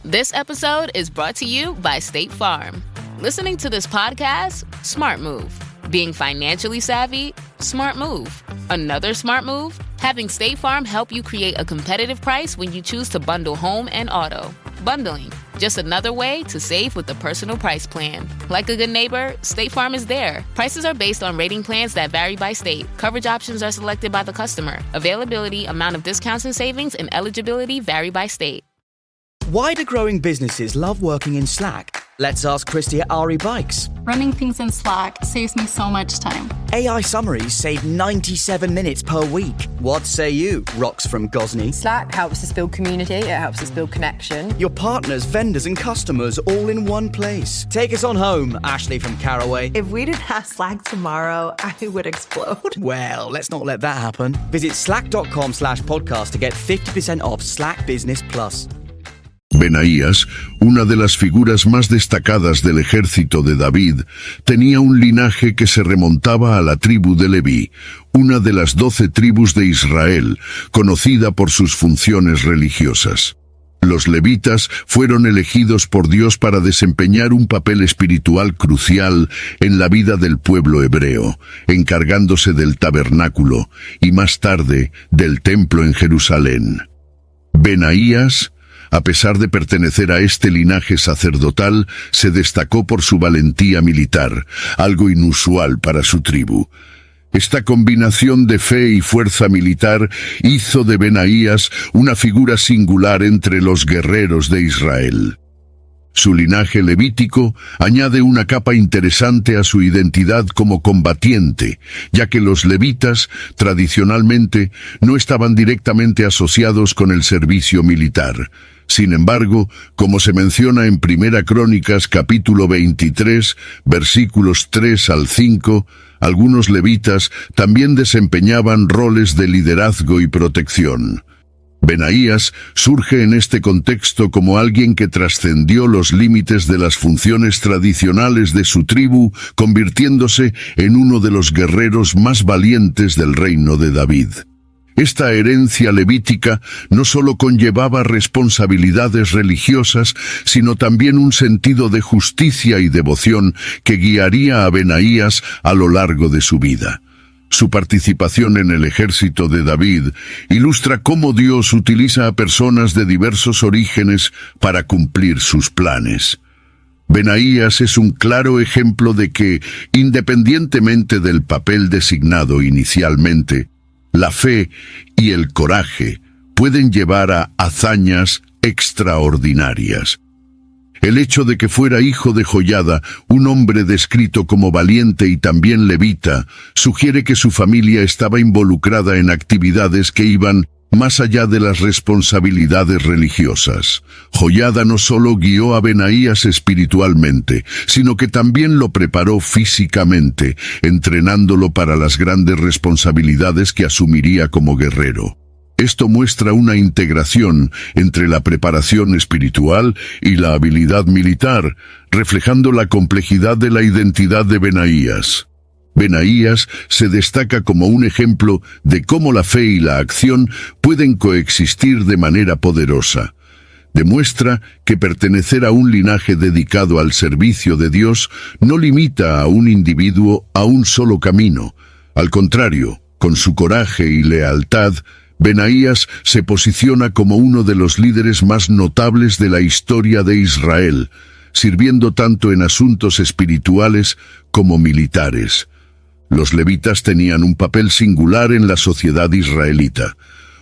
This episode is brought to you by State Farm. Listening to this podcast? Smart move. Being financially savvy? Smart move. Another smart move? Having State Farm help you create a competitive price when you choose to bundle home and auto. Bundling, just another way to save with the Personal Price Plan. Like a good neighbor, State Farm is there. Prices are based on rating plans that vary by state. Coverage options are selected by the customer. Availability, amount of discounts and savings, and eligibility vary by state. Why do growing businesses love working in Slack? Let's ask Christy at Ari Bikes. Running things in Slack saves me so much time. AI summaries save 97 minutes per week. What say you, Rox from Gosney? Slack helps us build community, it helps us build connection. Your partners, vendors and customers all in one place. Take us on home, Ashley from Caraway. If we didn't have Slack tomorrow, I would explode. Well, let's not let that happen. Visit slack.com/podcast to get 50% off Slack Business Plus. Benaías, una de las figuras más destacadas del ejército de David, tenía un linaje que se remontaba a la tribu de Leví, una de las 12 tribus de Israel, conocida por sus funciones religiosas. Los levitas fueron elegidos por Dios para desempeñar un papel espiritual crucial en la vida del pueblo hebreo, encargándose del tabernáculo y más tarde del templo en Jerusalén. Benaías, a pesar de pertenecer a este linaje sacerdotal, se destacó por su valentía militar, algo inusual para su tribu. Esta combinación de fe y fuerza militar hizo de Benaías una figura singular entre los guerreros de Israel. Su linaje levítico añade una capa interesante a su identidad como combatiente, ya que los levitas, tradicionalmente, no estaban directamente asociados con el servicio militar. Sin embargo, como se menciona en Primera Crónicas capítulo 23, versículos 3 al 5, algunos levitas también desempeñaban roles de liderazgo y protección. Benaías surge en este contexto como alguien que trascendió los límites de las funciones tradicionales de su tribu, convirtiéndose en uno de los guerreros más valientes del reino de David. Esta herencia levítica no solo conllevaba responsabilidades religiosas, sino también un sentido de justicia y devoción que guiaría a Benaías a lo largo de su vida. Su participación en el ejército de David ilustra cómo Dios utiliza a personas de diversos orígenes para cumplir sus planes. Benaías es un claro ejemplo de que, independientemente del papel designado inicialmente, la fe y el coraje pueden llevar a hazañas extraordinarias. El hecho de que fuera hijo de Joiada, un hombre descrito como valiente y también levita, sugiere que su familia estaba involucrada en actividades que iban más allá de las responsabilidades religiosas. Joiada no solo guió a Benaías espiritualmente, sino que también lo preparó físicamente, entrenándolo para las grandes responsabilidades que asumiría como guerrero. Esto muestra una integración entre la preparación espiritual y la habilidad militar, reflejando la complejidad de la identidad de Benaías. Benaías se destaca como un ejemplo de cómo la fe y la acción pueden coexistir de manera poderosa. Demuestra que pertenecer a un linaje dedicado al servicio de Dios no limita a un individuo a un solo camino. Al contrario, con su coraje y lealtad, Benaías se posiciona como uno de los líderes más notables de la historia de Israel, sirviendo tanto en asuntos espirituales como militares. Los levitas tenían un papel singular en la sociedad israelita.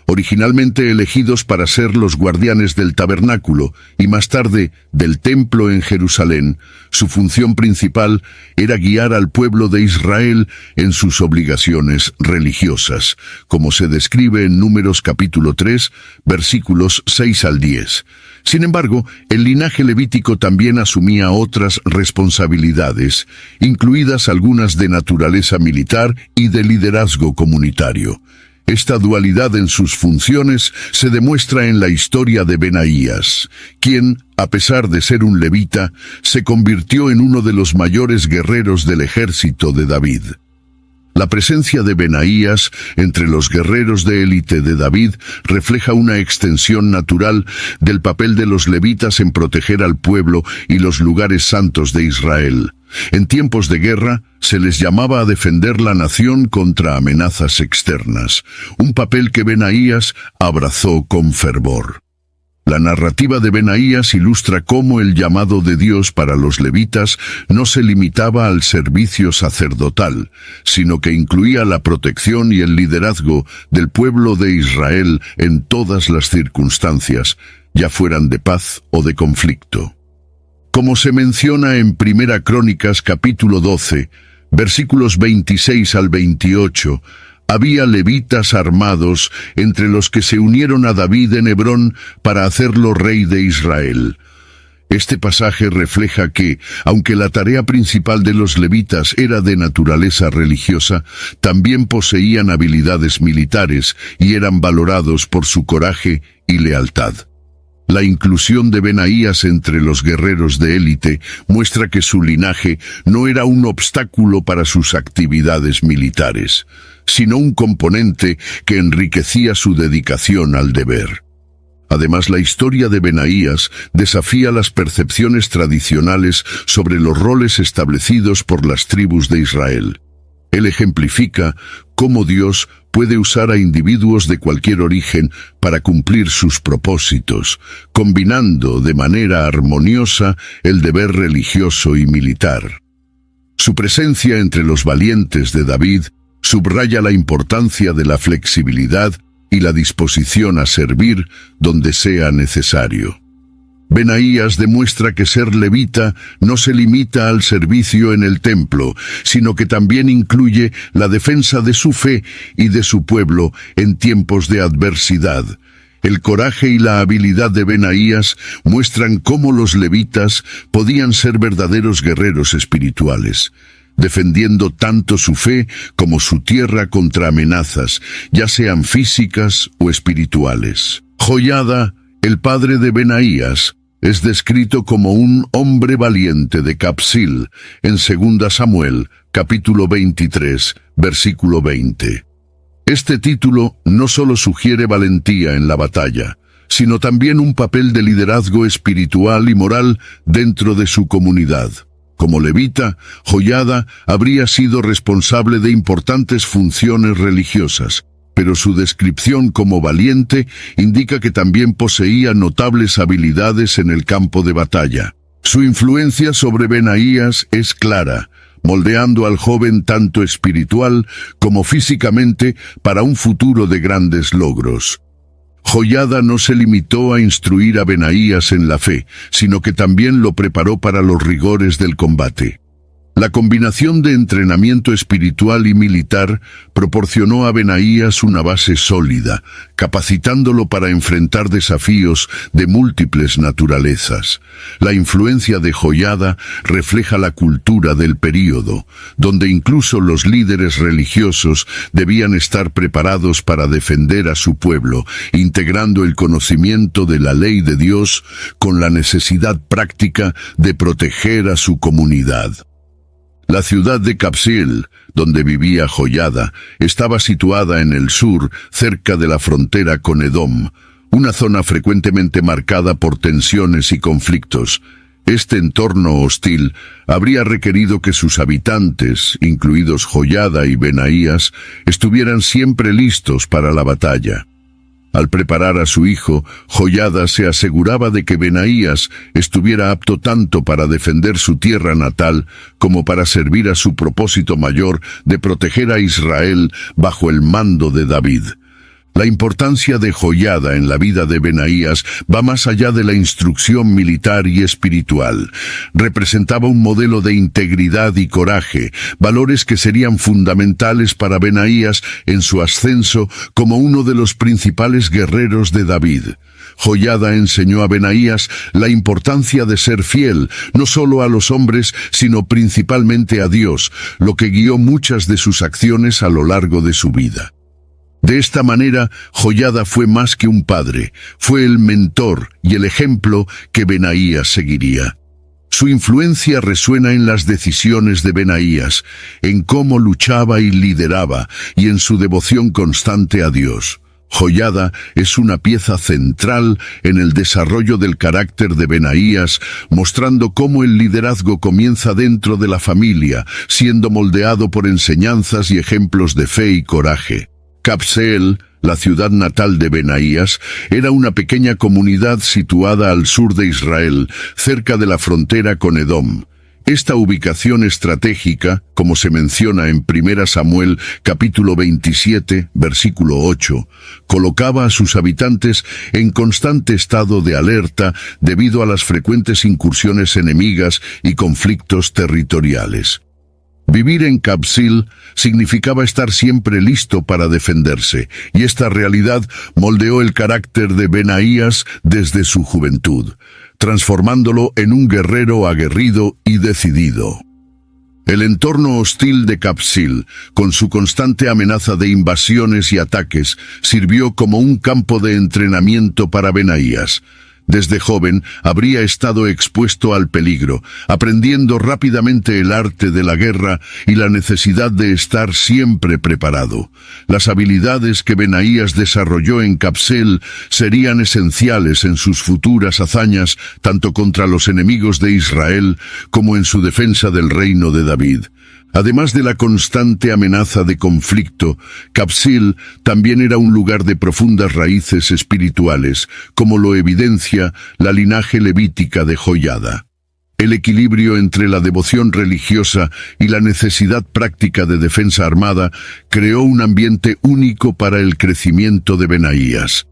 Originalmente elegidos para ser los guardianes del tabernáculo y más tarde del templo en Jerusalén, su función principal era guiar al pueblo de Israel en sus obligaciones religiosas, como se describe en Números capítulo 3, versículos 6 al 10. Sin embargo, el linaje levítico también asumía otras responsabilidades, incluidas algunas de naturaleza militar y de liderazgo comunitario. Esta dualidad en sus funciones se demuestra en la historia de Benaías, quien, a pesar de ser un levita, se convirtió en uno de los mayores guerreros del ejército de David. La presencia de Benaías entre los guerreros de élite de David refleja una extensión natural del papel de los levitas en proteger al pueblo y los lugares santos de Israel. En tiempos de guerra, se les llamaba a defender la nación contra amenazas externas, un papel que Benaías abrazó con fervor. La narrativa de Benaías ilustra cómo el llamado de Dios para los levitas no se limitaba al servicio sacerdotal, sino que incluía la protección y el liderazgo del pueblo de Israel en todas las circunstancias, ya fueran de paz o de conflicto. Como se menciona en Primera Crónicas capítulo 12, versículos 26 al 28, había levitas armados entre los que se unieron a David en Hebrón para hacerlo rey de Israel. Este pasaje refleja que, aunque la tarea principal de los levitas era de naturaleza religiosa, también poseían habilidades militares y eran valorados por su coraje y lealtad. La inclusión de Benaías entre los guerreros de élite muestra que su linaje no era un obstáculo para sus actividades militares, sino un componente que enriquecía su dedicación al deber. Además, la historia de Benaías desafía las percepciones tradicionales sobre los roles establecidos por las tribus de Israel. Él ejemplifica cómo Dios puede usar a individuos de cualquier origen para cumplir sus propósitos, combinando de manera armoniosa el deber religioso y militar. Su presencia entre los valientes de David subraya la importancia de la flexibilidad y la disposición a servir donde sea necesario. Benaías demuestra que ser levita no se limita al servicio en el templo, sino que también incluye la defensa de su fe y de su pueblo en tiempos de adversidad. El coraje y la habilidad de Benaías muestran cómo los levitas podían ser verdaderos guerreros espirituales, defendiendo tanto su fe como su tierra contra amenazas, ya sean físicas o espirituales. Joiada, el padre de Benaías, es descrito como un hombre valiente de Capsil en 2 Samuel, capítulo 23, versículo 20. Este título no solo sugiere valentía en la batalla, sino también un papel de liderazgo espiritual y moral dentro de su comunidad. Como levita, Joiada habría sido responsable de importantes funciones religiosas, pero su descripción como valiente indica que también poseía notables habilidades en el campo de batalla. Su influencia sobre Benaías es clara, moldeando al joven tanto espiritual como físicamente para un futuro de grandes logros. Joiada no se limitó a instruir a Benaías en la fe, sino que también lo preparó para los rigores del combate. La combinación de entrenamiento espiritual y militar proporcionó a Benaías una base sólida, capacitándolo para enfrentar desafíos de múltiples naturalezas. La influencia de Joiada refleja la cultura del período, donde incluso los líderes religiosos debían estar preparados para defender a su pueblo, integrando el conocimiento de la ley de Dios con la necesidad práctica de proteger a su comunidad. La ciudad de Capsil, donde vivía Joiada, estaba situada en el sur, cerca de la frontera con Edom, una zona frecuentemente marcada por tensiones y conflictos. Este entorno hostil habría requerido que sus habitantes, incluidos Joiada y Benaías, estuvieran siempre listos para la batalla. Al preparar a su hijo, Joiada se aseguraba de que Benaías estuviera apto tanto para defender su tierra natal como para servir a su propósito mayor de proteger a Israel bajo el mando de David. La importancia de Joiada en la vida de Benaías va más allá de la instrucción militar y espiritual. Representaba un modelo de integridad y coraje, valores que serían fundamentales para Benaías en su ascenso como uno de los principales guerreros de David. Joiada enseñó a Benaías la importancia de ser fiel, no solo a los hombres, sino principalmente a Dios, lo que guió muchas de sus acciones a lo largo de su vida. De esta manera, Joiada fue más que un padre, fue el mentor y el ejemplo que Benaías seguiría. Su influencia resuena en las decisiones de Benaías, en cómo luchaba y lideraba, y en su devoción constante a Dios. Joiada es una pieza central en el desarrollo del carácter de Benaías, mostrando cómo el liderazgo comienza dentro de la familia, siendo moldeado por enseñanzas y ejemplos de fe y coraje. Kabseel, la ciudad natal de Benaías, era una pequeña comunidad situada al sur de Israel, cerca de la frontera con Edom. Esta ubicación estratégica, como se menciona en 1 Samuel capítulo 27, versículo 8, colocaba a sus habitantes en constante estado de alerta debido a las frecuentes incursiones enemigas y conflictos territoriales. Vivir en Kabseel significaba estar siempre listo para defenderse, y esta realidad moldeó el carácter de Benaías desde su juventud, transformándolo en un guerrero aguerrido y decidido. El entorno hostil de Kabseel, con su constante amenaza de invasiones y ataques, sirvió como un campo de entrenamiento para Benaías. Desde joven habría estado expuesto al peligro, aprendiendo rápidamente el arte de la guerra y la necesidad de estar siempre preparado. Las habilidades que Benaías desarrolló en Kabseel serían esenciales en sus futuras hazañas, tanto contra los enemigos de Israel como en su defensa del reino de David. Además de la constante amenaza de conflicto, Kabseel también era un lugar de profundas raíces espirituales, como lo evidencia la linaje levítica de Joiada. El equilibrio entre la devoción religiosa y la necesidad práctica de defensa armada creó un ambiente único para el crecimiento de Benaías.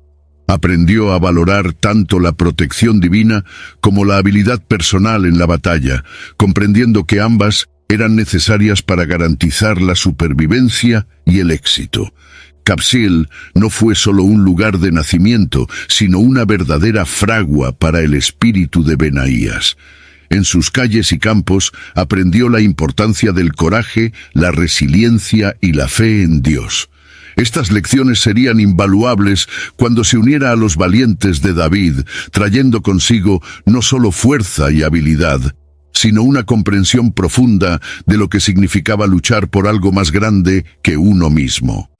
Aprendió a valorar tanto la protección divina como la habilidad personal en la batalla, comprendiendo que ambas eran necesarias para garantizar la supervivencia y el éxito. Kabseel no fue solo un lugar de nacimiento, sino una verdadera fragua para el espíritu de Benaías. En sus calles y campos aprendió la importancia del coraje, la resiliencia y la fe en Dios. Estas lecciones serían invaluables cuando se uniera a los valientes de David, trayendo consigo no solo fuerza y habilidad, sino una comprensión profunda de lo que significaba luchar por algo más grande que uno mismo.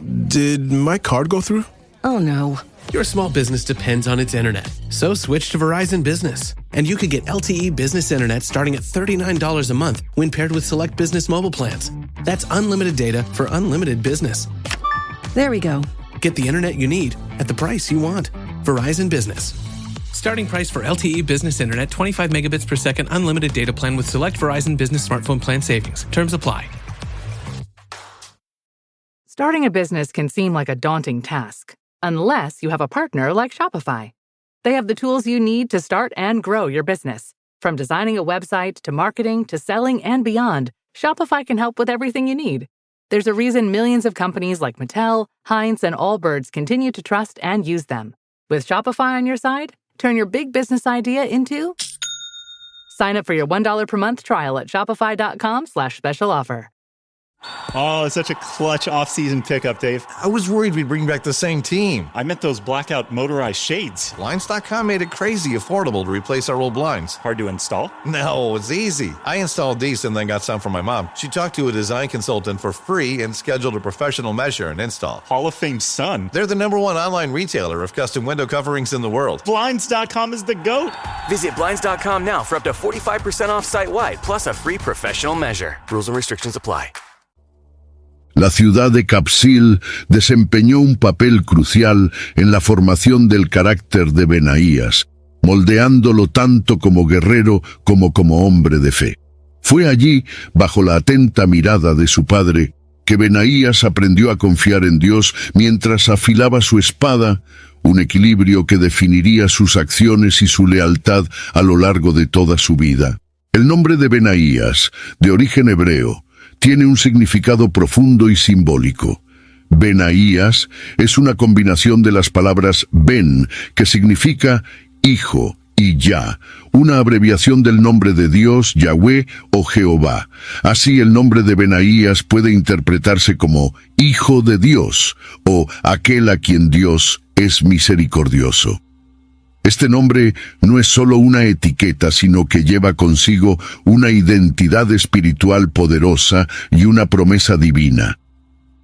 Did my card go through? Oh no. Your small business depends on its internet, so switch to Verizon Business. And you can get LTE business internet starting at $39 a month when paired with select business mobile plans. That's unlimited data for unlimited business. There we go. Get the internet you need at the price you want. Verizon Business. Starting price for LTE business internet, 25 megabits per second, unlimited data plan with select Verizon Business smartphone plan savings. Terms apply. Starting a business can seem like a daunting task, unless you have a partner like Shopify. They have the tools you need to start and grow your business. From designing a website to marketing to selling and beyond, Shopify can help with everything you need. There's a reason millions of companies like Mattel, Heinz, and Allbirds continue to trust and use them. With Shopify on your side, turn your big business idea into... Sign up for your $1 per month trial at shopify.com/special offer. Oh, it's such a clutch off-season pickup, Dave. I was worried we'd bring back the same team. I meant those blackout motorized shades. Blinds.com made it crazy affordable to replace our old blinds. Hard to install? No, it's easy. I installed these and then got some for my mom. She talked to a design consultant for free and scheduled a professional measure and install. Hall of Fame son. They're the #1 online retailer of custom window coverings in the world. Blinds.com is the GOAT. Visit Blinds.com now for up to 45% off site-wide, plus a free professional measure. Rules and restrictions apply. La ciudad de Kabseel desempeñó un papel crucial en la formación del carácter de Benaías, moldeándolo tanto como guerrero como hombre de fe. Fue allí, bajo la atenta mirada de su padre, que Benaías aprendió a confiar en Dios mientras afilaba su espada, un equilibrio que definiría sus acciones y su lealtad a lo largo de toda su vida. El nombre de Benaías, de origen hebreo, tiene un significado profundo y simbólico. Benaías es una combinación de las palabras Ben, que significa hijo, y Yah, una abreviación del nombre de Dios, Yahweh o Jehová. Así el nombre de Benaías puede interpretarse como Hijo de Dios o aquel a quien Dios es misericordioso. Este nombre no es solo una etiqueta, sino que lleva consigo una identidad espiritual poderosa y una promesa divina.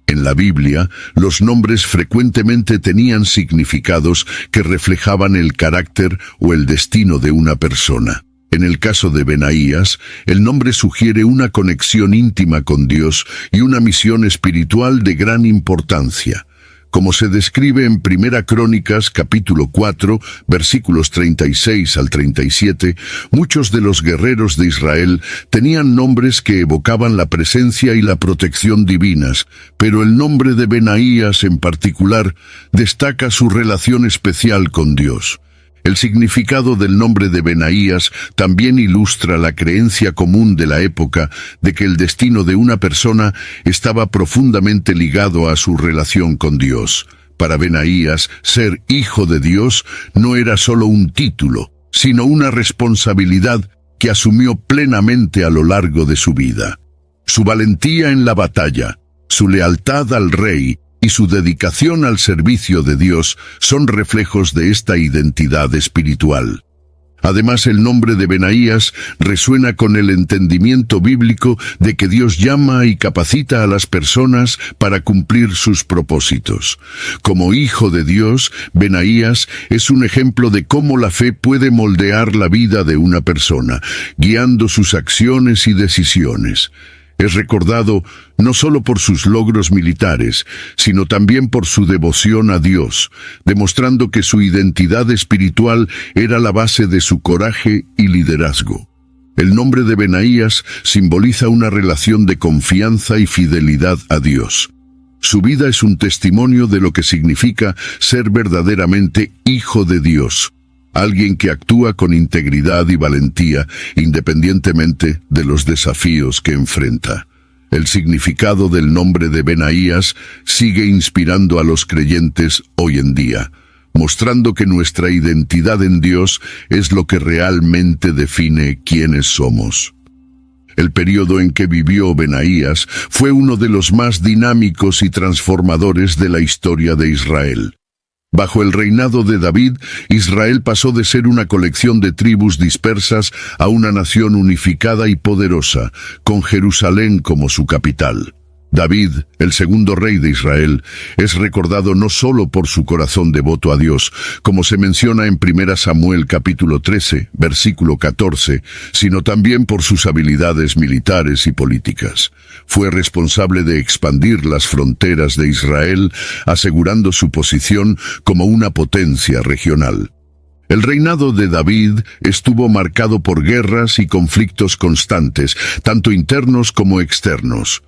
En la Biblia, los nombres frecuentemente tenían significados que reflejaban el carácter o el destino de una persona. En el caso de Benaías, el nombre sugiere una conexión íntima con Dios y una misión espiritual de gran importancia. Como se describe en Primera Crónicas, capítulo 4, versículos 36 al 37, muchos de los guerreros de Israel tenían nombres que evocaban la presencia y la protección divinas, pero el nombre de Benaías en particular destaca su relación especial con Dios. El significado del nombre de Benaías también ilustra la creencia común de la época de que el destino de una persona estaba profundamente ligado a su relación con Dios. Para Benaías, ser hijo de Dios no era solo un título, sino una responsabilidad que asumió plenamente a lo largo de su vida. Su valentía en la batalla, su lealtad al rey y su dedicación al servicio de Dios son reflejos de esta identidad espiritual. Además, el nombre de Benaías resuena con el entendimiento bíblico de que Dios llama y capacita a las personas para cumplir sus propósitos. Como hijo de Dios, Benaías es un ejemplo de cómo la fe puede moldear la vida de una persona, guiando sus acciones y decisiones. Es recordado no solo por sus logros militares, sino también por su devoción a Dios, demostrando que su identidad espiritual era la base de su coraje y liderazgo. El nombre de Benaías simboliza una relación de confianza y fidelidad a Dios. Su vida es un testimonio de lo que significa ser verdaderamente hijo de Dios. Alguien que actúa con integridad y valentía, independientemente de los desafíos que enfrenta. El significado del nombre de Benaías sigue inspirando a los creyentes hoy en día, mostrando que nuestra identidad en Dios es lo que realmente define quiénes somos. El periodo en que vivió Benaías fue uno de los más dinámicos y transformadores de la historia de Israel. Bajo el reinado de David, Israel pasó de ser una colección de tribus dispersas a una nación unificada y poderosa, con Jerusalén como su capital. David, el segundo rey de Israel, es recordado no solo por su corazón devoto a Dios, como se menciona en 1 Samuel capítulo 13, versículo 14, sino también por sus habilidades militares y políticas. Fue responsable de expandir las fronteras de Israel, asegurando su posición como una potencia regional. El reinado de David estuvo marcado por guerras y conflictos constantes, tanto internos como externos.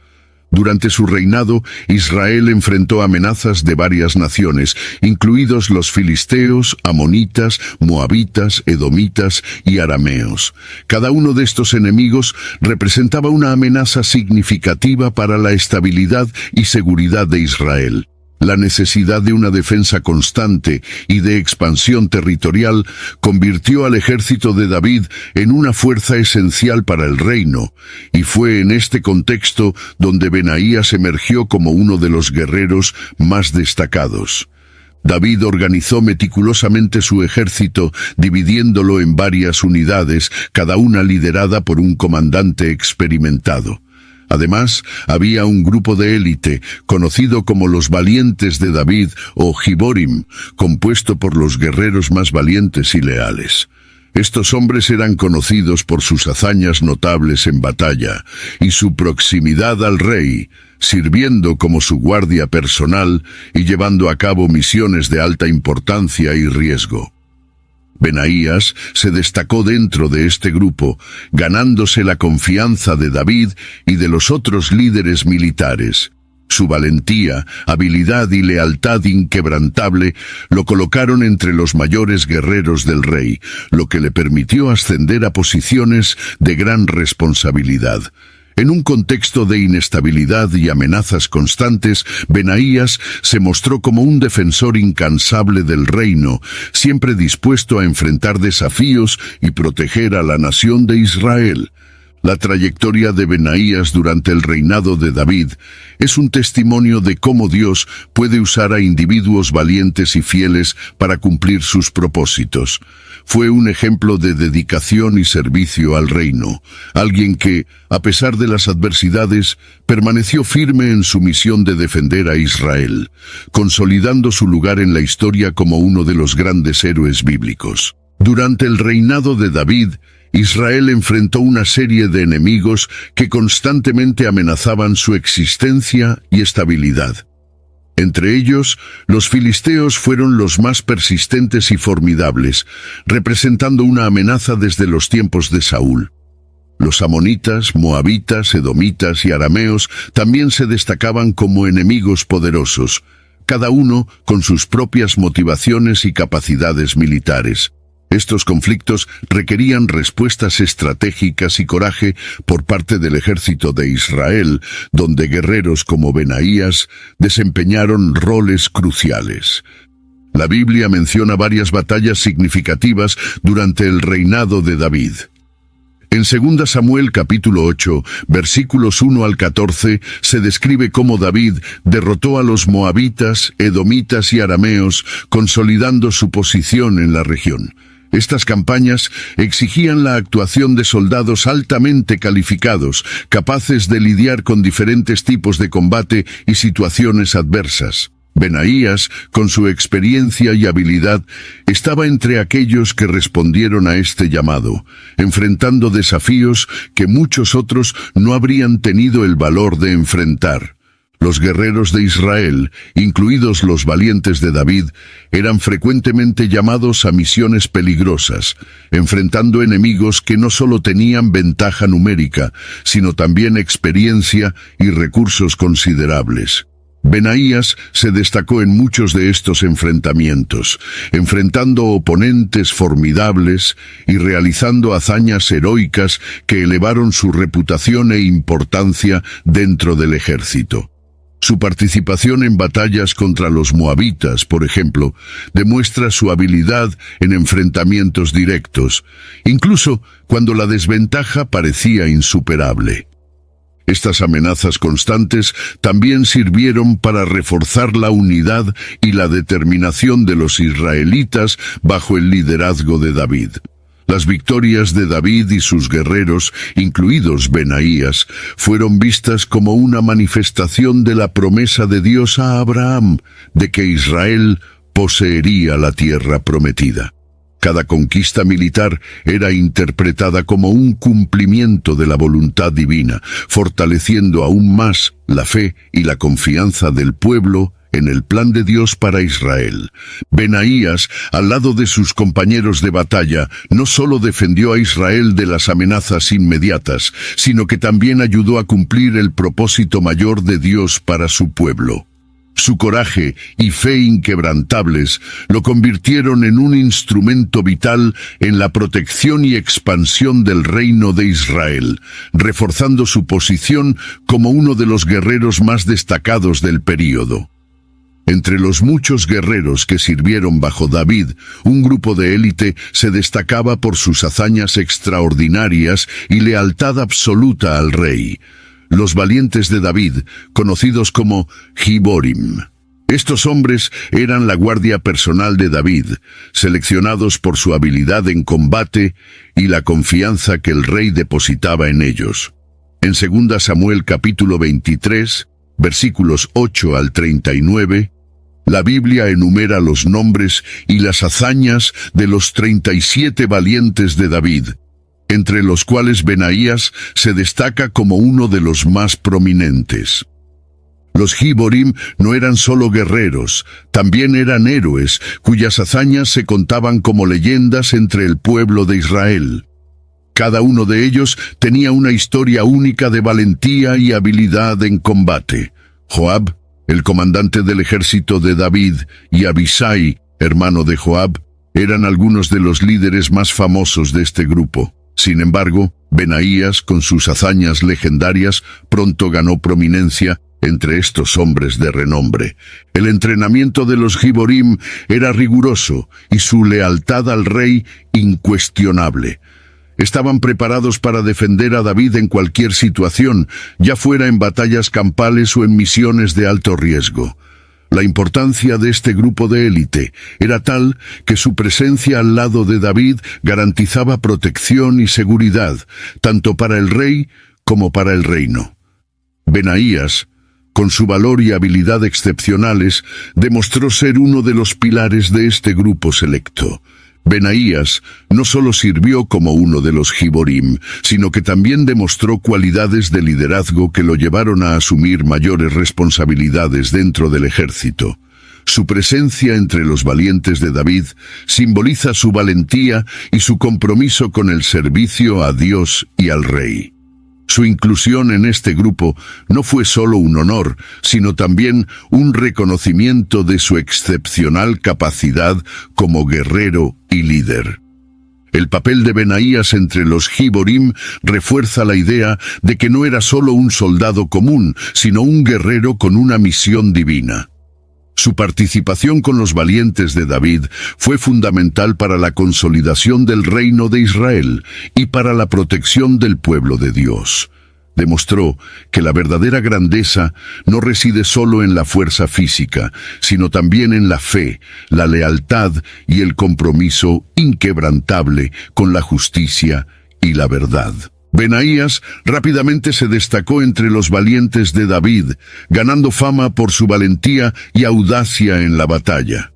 Durante su reinado, Israel enfrentó amenazas de varias naciones, incluidos los filisteos, amonitas, moabitas, edomitas y arameos. Cada uno de estos enemigos representaba una amenaza significativa para la estabilidad y seguridad de Israel. La necesidad de una defensa constante y de expansión territorial convirtió al ejército de David en una fuerza esencial para el reino, y fue en este contexto donde Benaías emergió como uno de los guerreros más destacados. David organizó meticulosamente su ejército, dividiéndolo en varias unidades, cada una liderada por un comandante experimentado. Además, había un grupo de élite, conocido como los valientes de David o Giborim, compuesto por los guerreros más valientes y leales. Estos hombres eran conocidos por sus hazañas notables en batalla y su proximidad al rey, sirviendo como su guardia personal y llevando a cabo misiones de alta importancia y riesgo. Benaías se destacó dentro de este grupo, ganándose la confianza de David y de los otros líderes militares. Su valentía, habilidad y lealtad inquebrantable lo colocaron entre los mayores guerreros del rey, lo que le permitió ascender a posiciones de gran responsabilidad. En un contexto de inestabilidad y amenazas constantes, Benaías se mostró como un defensor incansable del reino, siempre dispuesto a enfrentar desafíos y proteger a la nación de Israel. La trayectoria de Benaías durante el reinado de David es un testimonio de cómo Dios puede usar a individuos valientes y fieles para cumplir sus propósitos. Fue un ejemplo de dedicación y servicio al reino, alguien que, a pesar de las adversidades, permaneció firme en su misión de defender a Israel, consolidando su lugar en la historia como uno de los grandes héroes bíblicos. Durante el reinado de David, Israel enfrentó una serie de enemigos que constantemente amenazaban su existencia y estabilidad. Entre ellos, los filisteos fueron los más persistentes y formidables, representando una amenaza desde los tiempos de Saúl. Los amonitas, moabitas, edomitas y arameos también se destacaban como enemigos poderosos, cada uno con sus propias motivaciones y capacidades militares. Estos conflictos requerían respuestas estratégicas y coraje por parte del ejército de Israel, donde guerreros como Benaías desempeñaron roles cruciales. La Biblia menciona varias batallas significativas durante el reinado de David. En 2 Samuel capítulo 8, versículos 1 al 14, se describe cómo David derrotó a los moabitas, edomitas y arameos, consolidando su posición en la región. Estas campañas exigían la actuación de soldados altamente calificados, capaces de lidiar con diferentes tipos de combate y situaciones adversas. Benaías, con su experiencia y habilidad, estaba entre aquellos que respondieron a este llamado, enfrentando desafíos que muchos otros no habrían tenido el valor de enfrentar. Los guerreros de Israel, incluidos los valientes de David, eran frecuentemente llamados a misiones peligrosas, enfrentando enemigos que no solo tenían ventaja numérica, sino también experiencia y recursos considerables. Benaías se destacó en muchos de estos enfrentamientos, enfrentando oponentes formidables y realizando hazañas heroicas que elevaron su reputación e importancia dentro del ejército. Su participación en batallas contra los moabitas, por ejemplo, demuestra su habilidad en enfrentamientos directos, incluso cuando la desventaja parecía insuperable. Estas amenazas constantes también sirvieron para reforzar la unidad y la determinación de los israelitas bajo el liderazgo de David. Las victorias de David y sus guerreros, incluidos Benaías, fueron vistas como una manifestación de la promesa de Dios a Abraham de que Israel poseería la tierra prometida. Cada conquista militar era interpretada como un cumplimiento de la voluntad divina, fortaleciendo aún más la fe y la confianza del pueblo en el plan de Dios para Israel. Benaías, al lado de sus compañeros de batalla, no solo defendió a Israel de las amenazas inmediatas, sino que también ayudó a cumplir el propósito mayor de Dios para su pueblo. Su coraje y fe inquebrantables lo convirtieron en un instrumento vital en la protección y expansión del reino de Israel, reforzando su posición como uno de los guerreros más destacados del período. Entre los muchos guerreros que sirvieron bajo David, un grupo de élite se destacaba por sus hazañas extraordinarias y lealtad absoluta al rey. Los valientes de David, conocidos como Giborim. Estos hombres eran la guardia personal de David, seleccionados por su habilidad en combate y la confianza que el rey depositaba en ellos. En 2 Samuel capítulo 23, versículos 8 al 39, la Biblia enumera los nombres y las hazañas de los 37 valientes de David, entre los cuales Benaías se destaca como uno de los más prominentes. Los Giborim no eran solo guerreros, también eran héroes, cuyas hazañas se contaban como leyendas entre el pueblo de Israel. Cada uno de ellos tenía una historia única de valentía y habilidad en combate. Joab, el comandante del ejército de David, y Abisai, hermano de Joab, eran algunos de los líderes más famosos de este grupo. Sin embargo, Benaías, con sus hazañas legendarias, pronto ganó prominencia entre estos hombres de renombre. El entrenamiento de los Giborim era riguroso y su lealtad al rey incuestionable. Estaban preparados para defender a David en cualquier situación, ya fuera en batallas campales o en misiones de alto riesgo. La importancia de este grupo de élite era tal que su presencia al lado de David garantizaba protección y seguridad, tanto para el rey como para el reino. Benaías, con su valor y habilidad excepcionales, demostró ser uno de los pilares de este grupo selecto. Benaías no solo sirvió como uno de los Giborim, sino que también demostró cualidades de liderazgo que lo llevaron a asumir mayores responsabilidades dentro del ejército. Su presencia entre los valientes de David simboliza su valentía y su compromiso con el servicio a Dios y al rey. Su inclusión en este grupo no fue solo un honor, sino también un reconocimiento de su excepcional capacidad como guerrero y líder. El papel de Benaías entre los Giborim refuerza la idea de que no era solo un soldado común, sino un guerrero con una misión divina. Su participación con los valientes de David fue fundamental para la consolidación del reino de Israel y para la protección del pueblo de Dios. Demostró que la verdadera grandeza no reside solo en la fuerza física, sino también en la fe, la lealtad y el compromiso inquebrantable con la justicia y la verdad. Benaías rápidamente se destacó entre los valientes de David, ganando fama por su valentía y audacia en la batalla.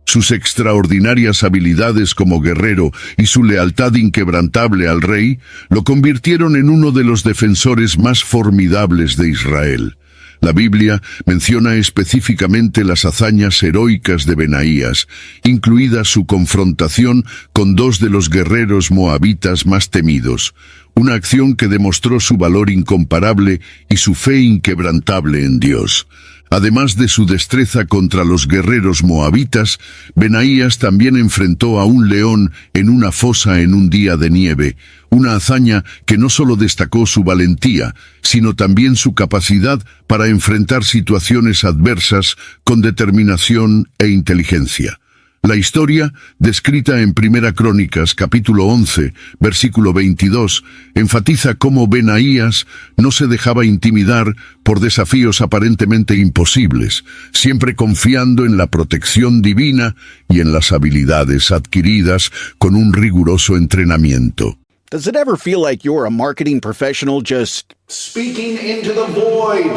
Sus extraordinarias habilidades como guerrero y su lealtad inquebrantable al rey lo convirtieron en uno de los defensores más formidables de Israel. La Biblia menciona específicamente las hazañas heroicas de Benaías, incluida su confrontación con dos de los guerreros moabitas más temidos, una acción que demostró su valor incomparable y su fe inquebrantable en Dios. Además de su destreza contra los guerreros moabitas, Benaías también enfrentó a un león en una fosa en un día de nieve, una hazaña que no solo destacó su valentía, sino también su capacidad para enfrentar situaciones adversas con determinación e inteligencia. La historia, descrita en Primera Crónicas, capítulo 11, versículo 22, enfatiza cómo Benaías no se dejaba intimidar por desafíos aparentemente imposibles, siempre confiando en la protección divina y en las habilidades adquiridas con un riguroso entrenamiento. Does it ever feel like you're a marketing professional just speaking into the void?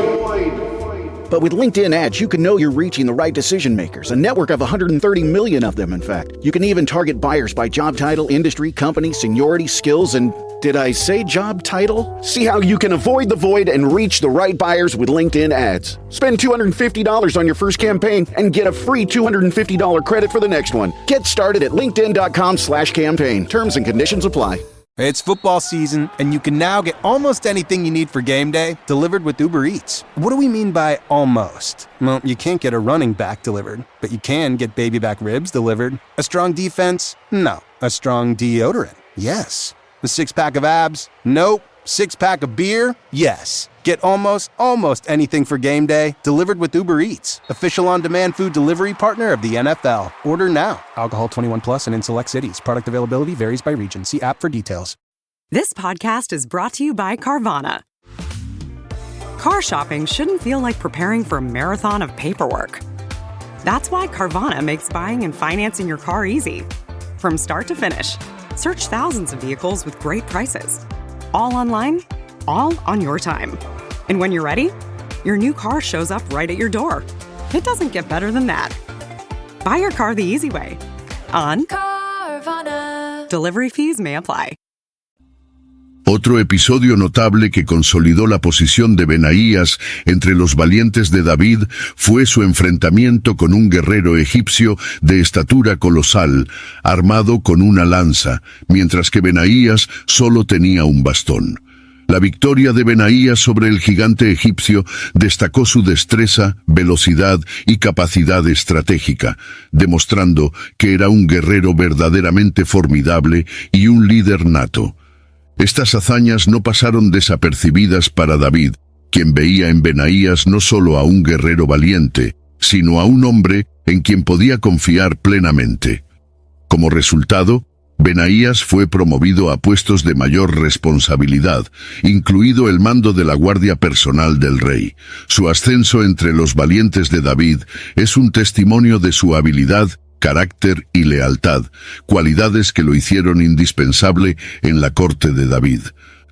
But with LinkedIn ads, you can know you're reaching the right decision makers, a network of 130 million of them, in fact. You can even target buyers by job title, industry, company, seniority, skills, and did I say job title? See how you can avoid the void and reach the right buyers with LinkedIn ads. Spend $250 on your first campaign and get a free $250 credit for the next one. Get started at linkedin.com/campaign. Terms and conditions apply. It's football season, and you can now get almost anything you need for game day delivered with Uber Eats. What do we mean by almost? Well, you can't get a running back delivered, but you can get baby back ribs delivered. A strong defense? No. A strong deodorant? Yes. A six-pack of abs? Nope. Six-pack of beer? Yes. Get almost anything for game day delivered with Uber Eats, official on-demand food delivery partner of the NFL. Order now. Alcohol 21 plus and in select cities. Product availability varies by region. See app for details. This podcast is brought to you by Carvana. Car shopping shouldn't feel like preparing for a marathon of paperwork. That's why Carvana makes buying and financing your car easy. From start to finish, search thousands of vehicles with great prices. All online, all on your time. And when you're ready, your new car shows up right at your door. It doesn't get better than that. Buy your car the easy way. On Carvana. Delivery fees may apply. Otro episodio notable que consolidó la posición de Benaías entre los valientes de David fue su enfrentamiento con un guerrero egipcio de estatura colosal, armado con una lanza, mientras que Benaías solo tenía un bastón. La victoria de Benaías sobre el gigante egipcio destacó su destreza, velocidad y capacidad estratégica, demostrando que era un guerrero verdaderamente formidable y un líder nato. Estas hazañas no pasaron desapercibidas para David, quien veía en Benaías no solo a un guerrero valiente, sino a un hombre en quien podía confiar plenamente. Como resultado, Benaías fue promovido a puestos de mayor responsabilidad, incluido el mando de la guardia personal del rey. Su ascenso entre los valientes de David es un testimonio de su habilidad, carácter y lealtad, cualidades que lo hicieron indispensable en la corte de David.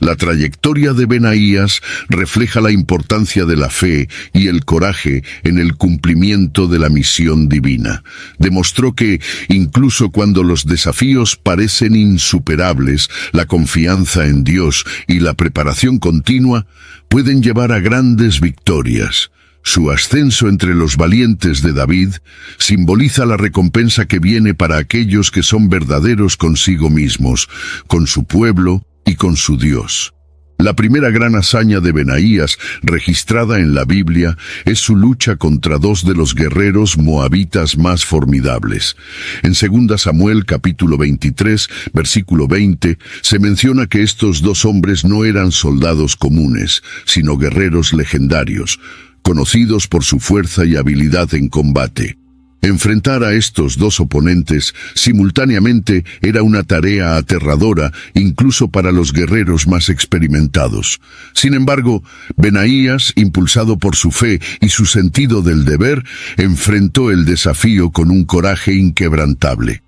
La trayectoria de Benaías refleja la importancia de la fe y el coraje en el cumplimiento de la misión divina. Demostró que, incluso cuando los desafíos parecen insuperables, la confianza en Dios y la preparación continua pueden llevar a grandes victorias. Su ascenso entre los valientes de David simboliza la recompensa que viene para aquellos que son verdaderos consigo mismos, con su pueblo y con su Dios. La primera gran hazaña de Benaías, registrada en la Biblia, es su lucha contra dos de los guerreros moabitas más formidables. En 2 Samuel capítulo 23, versículo 20, se menciona que estos dos hombres no eran soldados comunes, sino guerreros legendarios, conocidos por su fuerza y habilidad en combate. Enfrentar a estos dos oponentes simultáneamente era una tarea aterradora, incluso para los guerreros más experimentados. Sin embargo, Benaías, impulsado por su fe y su sentido del deber, enfrentó el desafío con un coraje inquebrantable.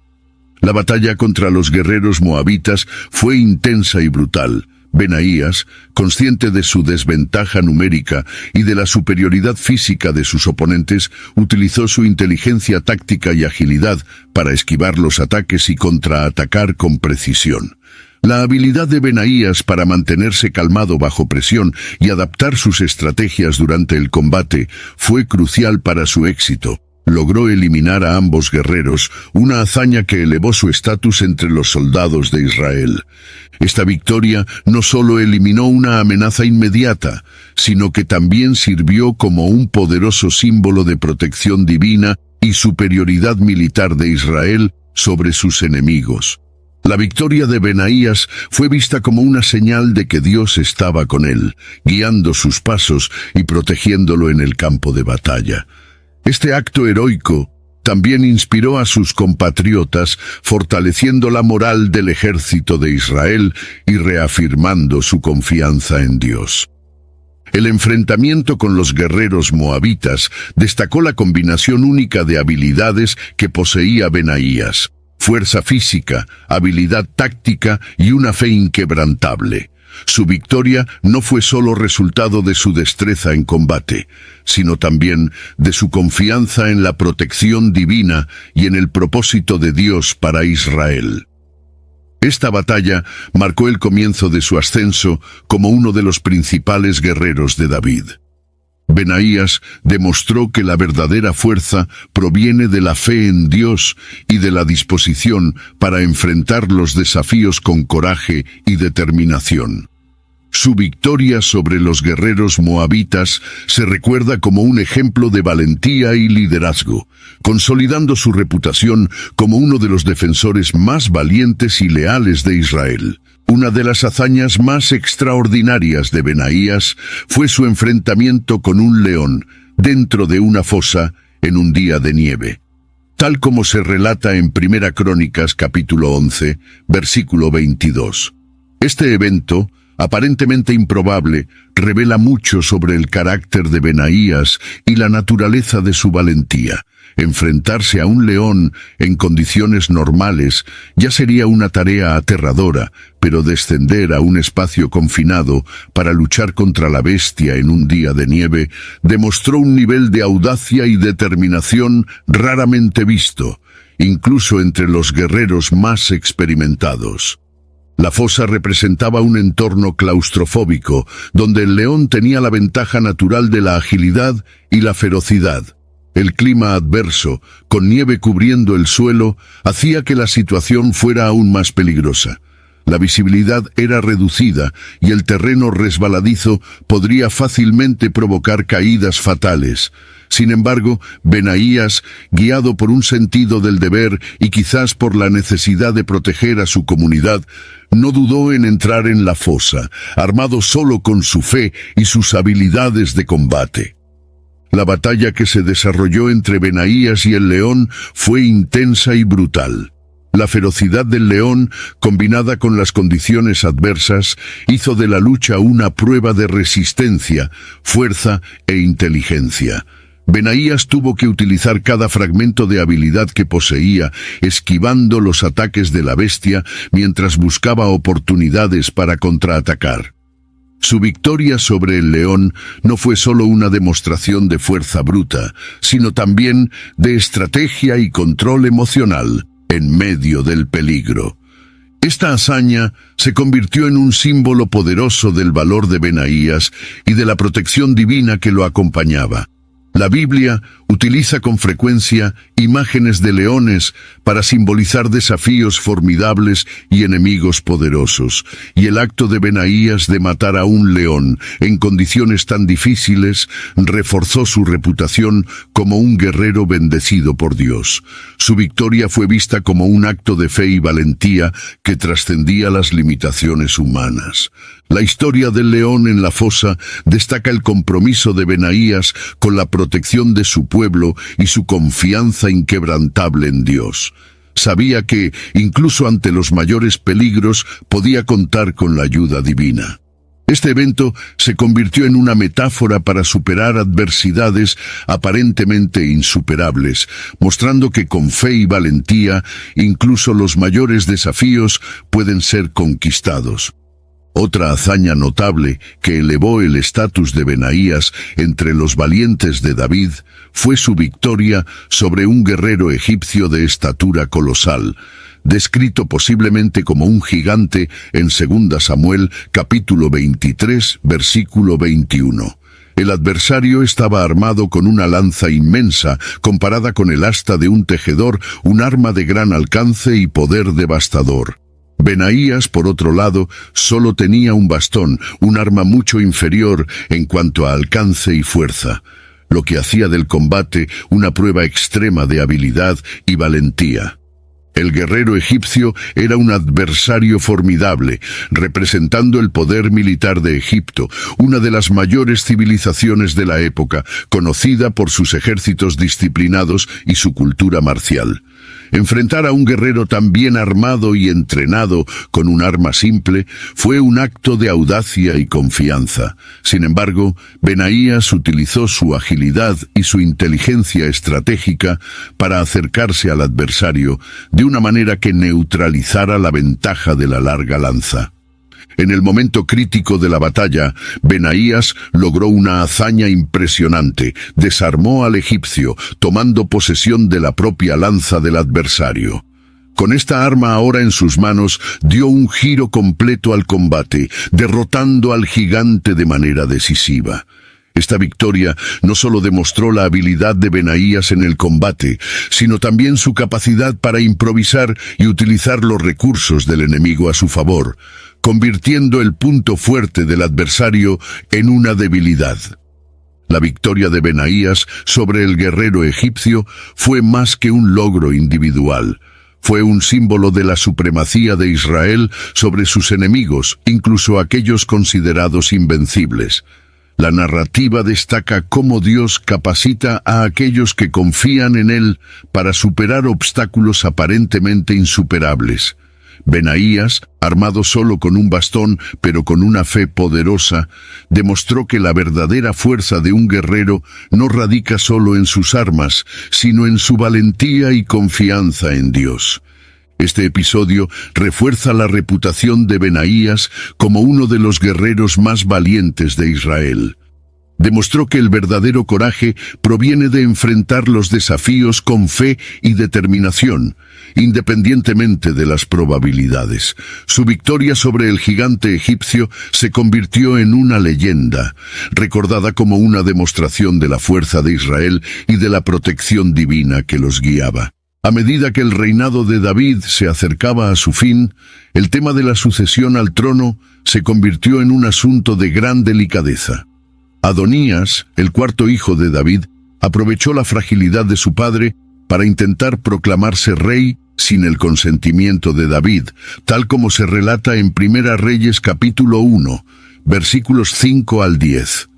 La batalla contra los guerreros moabitas fue intensa y brutal. Benaías, consciente de su desventaja numérica y de la superioridad física de sus oponentes, utilizó su inteligencia táctica y agilidad para esquivar los ataques y contraatacar con precisión. La habilidad de Benaías para mantenerse calmado bajo presión y adaptar sus estrategias durante el combate fue crucial para su éxito. Logró eliminar a ambos guerreros, una hazaña que elevó su estatus entre los soldados de Israel. Esta victoria no solo eliminó una amenaza inmediata, sino que también sirvió como un poderoso símbolo de protección divina y superioridad militar de Israel sobre sus enemigos. La victoria de Benaías fue vista como una señal de que Dios estaba con él, guiando sus pasos y protegiéndolo en el campo de batalla. Este acto heroico también inspiró a sus compatriotas, fortaleciendo la moral del ejército de Israel y reafirmando su confianza en Dios. El enfrentamiento con los guerreros moabitas destacó la combinación única de habilidades que poseía Benaías: fuerza física, habilidad táctica y una fe inquebrantable. Su victoria no fue solo resultado de su destreza en combate, sino también de su confianza en la protección divina y en el propósito de Dios para Israel. Esta batalla marcó el comienzo de su ascenso como uno de los principales guerreros de David. Benaías demostró que la verdadera fuerza proviene de la fe en Dios y de la disposición para enfrentar los desafíos con coraje y determinación. Su victoria sobre los guerreros moabitas se recuerda como un ejemplo de valentía y liderazgo, consolidando su reputación como uno de los defensores más valientes y leales de Israel. Una de las hazañas más extraordinarias de Benaías fue su enfrentamiento con un león dentro de una fosa en un día de nieve. Tal como se relata en 1 Crónicas capítulo 11, versículo 22. Este evento, aparentemente improbable, revela mucho sobre el carácter de Benaías y la naturaleza de su valentía. Enfrentarse a un león en condiciones normales ya sería una tarea aterradora, pero descender a un espacio confinado para luchar contra la bestia en un día de nieve demostró un nivel de audacia y determinación raramente visto, incluso entre los guerreros más experimentados. La fosa representaba un entorno claustrofóbico, donde el león tenía la ventaja natural de la agilidad y la ferocidad. El clima adverso, con nieve cubriendo el suelo, hacía que la situación fuera aún más peligrosa. La visibilidad era reducida y el terreno resbaladizo podría fácilmente provocar caídas fatales. Sin embargo, Benaías, guiado por un sentido del deber y quizás por la necesidad de proteger a su comunidad, no dudó en entrar en la fosa, armado solo con su fe y sus habilidades de combate. La batalla que se desarrolló entre Benaías y el león fue intensa y brutal. La ferocidad del león, combinada con las condiciones adversas, hizo de la lucha una prueba de resistencia, fuerza e inteligencia. Benaías tuvo que utilizar cada fragmento de habilidad que poseía, esquivando los ataques de la bestia mientras buscaba oportunidades para contraatacar. Su victoria sobre el león no fue solo una demostración de fuerza bruta, sino también de estrategia y control emocional en medio del peligro. Esta hazaña se convirtió en un símbolo poderoso del valor de Benaías y de la protección divina que lo acompañaba. La Biblia utiliza con frecuencia imágenes de leones para simbolizar desafíos formidables y enemigos poderosos, y el acto de Benaías de matar a un león en condiciones tan difíciles reforzó su reputación como un guerrero bendecido por Dios. Su victoria fue vista como un acto de fe y valentía que trascendía las limitaciones humanas. La historia del león en la fosa destaca el compromiso de Benaías con la protección de su pueblo y su confianza inquebrantable en Dios. Sabía que, incluso ante los mayores peligros, podía contar con la ayuda divina. Este evento se convirtió en una metáfora para superar adversidades aparentemente insuperables, mostrando que con fe y valentía, incluso los mayores desafíos pueden ser conquistados. Otra hazaña notable que elevó el estatus de Benaías entre los valientes de David fue su victoria sobre un guerrero egipcio de estatura colosal, descrito posiblemente como un gigante en 2 Samuel capítulo 23, versículo 21. El adversario estaba armado con una lanza inmensa, comparada con el asta de un tejedor, un arma de gran alcance y poder devastador. Benaías, por otro lado, solo tenía un bastón, un arma mucho inferior en cuanto a alcance y fuerza, lo que hacía del combate una prueba extrema de habilidad y valentía. El guerrero egipcio era un adversario formidable, representando el poder militar de Egipto, una de las mayores civilizaciones de la época, conocida por sus ejércitos disciplinados y su cultura marcial. Enfrentar a un guerrero tan bien armado y entrenado con un arma simple fue un acto de audacia y confianza. Sin embargo, Benaías utilizó su agilidad y su inteligencia estratégica para acercarse al adversario de una manera que neutralizara la ventaja de la larga lanza. En el momento crítico de la batalla, Benaías logró una hazaña impresionante. Desarmó al egipcio, tomando posesión de la propia lanza del adversario. Con esta arma ahora en sus manos, dio un giro completo al combate, derrotando al gigante de manera decisiva. Esta victoria no solo demostró la habilidad de Benaías en el combate, sino también su capacidad para improvisar y utilizar los recursos del enemigo a su favor, convirtiendo el punto fuerte del adversario en una debilidad. La victoria de Benaías sobre el guerrero egipcio fue más que un logro individual. Fue un símbolo de la supremacía de Israel sobre sus enemigos, incluso aquellos considerados invencibles. La narrativa destaca cómo Dios capacita a aquellos que confían en Él para superar obstáculos aparentemente insuperables. Benaías, armado solo con un bastón, pero con una fe poderosa, demostró que la verdadera fuerza de un guerrero no radica solo en sus armas, sino en su valentía y confianza en Dios. Este episodio refuerza la reputación de Benaías como uno de los guerreros más valientes de Israel. Demostró que el verdadero coraje proviene de enfrentar los desafíos con fe y determinación, independientemente de las probabilidades. Su victoria sobre el gigante egipcio se convirtió en una leyenda, recordada como una demostración de la fuerza de Israel y de la protección divina que los guiaba. A medida que el reinado de David se acercaba a su fin, el tema de la sucesión al trono se convirtió en un asunto de gran delicadeza. Adonías, el cuarto hijo de David, aprovechó la fragilidad de su padre para intentar proclamarse rey sin el consentimiento de David, tal como se relata en 1 Reyes capítulo 1, versículos 5 al 10.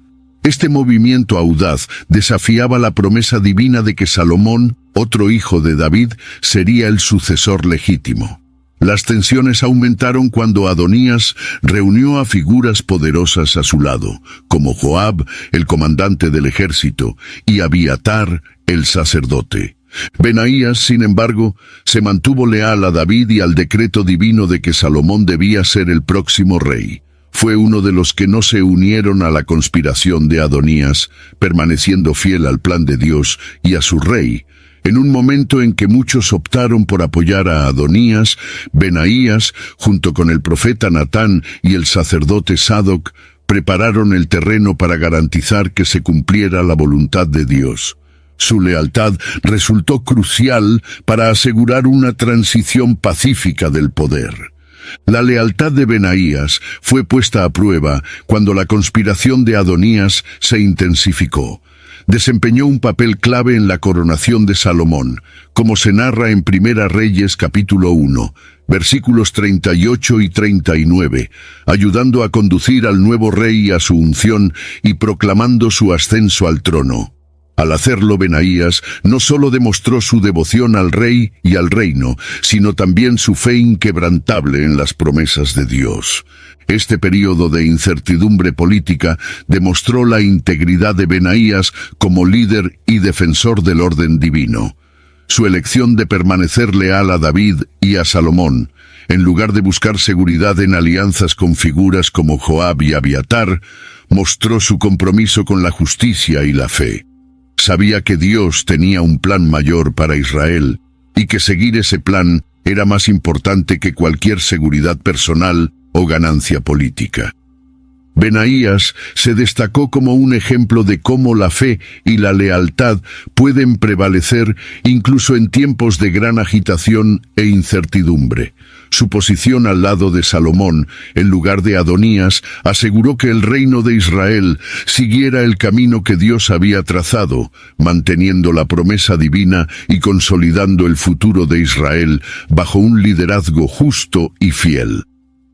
Este movimiento audaz desafiaba la promesa divina de que Salomón, otro hijo de David, sería el sucesor legítimo. Las tensiones aumentaron cuando Adonías reunió a figuras poderosas a su lado, como Joab, el comandante del ejército, y Abiatar, el sacerdote. Benaías, sin embargo, se mantuvo leal a David y al decreto divino de que Salomón debía ser el próximo rey. Fue uno de los que no se unieron a la conspiración de Adonías, permaneciendo fiel al plan de Dios y a su rey. En un momento en que muchos optaron por apoyar a Adonías, Benaías, junto con el profeta Natán y el sacerdote Sadoc, prepararon el terreno para garantizar que se cumpliera la voluntad de Dios. Su lealtad resultó crucial para asegurar una transición pacífica del poder. La lealtad de Benaías fue puesta a prueba cuando la conspiración de Adonías se intensificó. Desempeñó un papel clave en la coronación de Salomón, como se narra en Primera Reyes capítulo 1, versículos 38 y 39, ayudando a conducir al nuevo rey a su unción y proclamando su ascenso al trono. Al hacerlo, Benaías no solo demostró su devoción al rey y al reino, sino también su fe inquebrantable en las promesas de Dios. Este período de incertidumbre política demostró la integridad de Benaías como líder y defensor del orden divino. Su elección de permanecer leal a David y a Salomón, en lugar de buscar seguridad en alianzas con figuras como Joab y Abiatar, mostró su compromiso con la justicia y la fe. Sabía que Dios tenía un plan mayor para Israel y que seguir ese plan era más importante que cualquier seguridad personal o ganancia política. Benaías se destacó como un ejemplo de cómo la fe y la lealtad pueden prevalecer incluso en tiempos de gran agitación e incertidumbre. Su posición al lado de Salomón, en lugar de Adonías, aseguró que el reino de Israel siguiera el camino que Dios había trazado, manteniendo la promesa divina y consolidando el futuro de Israel bajo un liderazgo justo y fiel.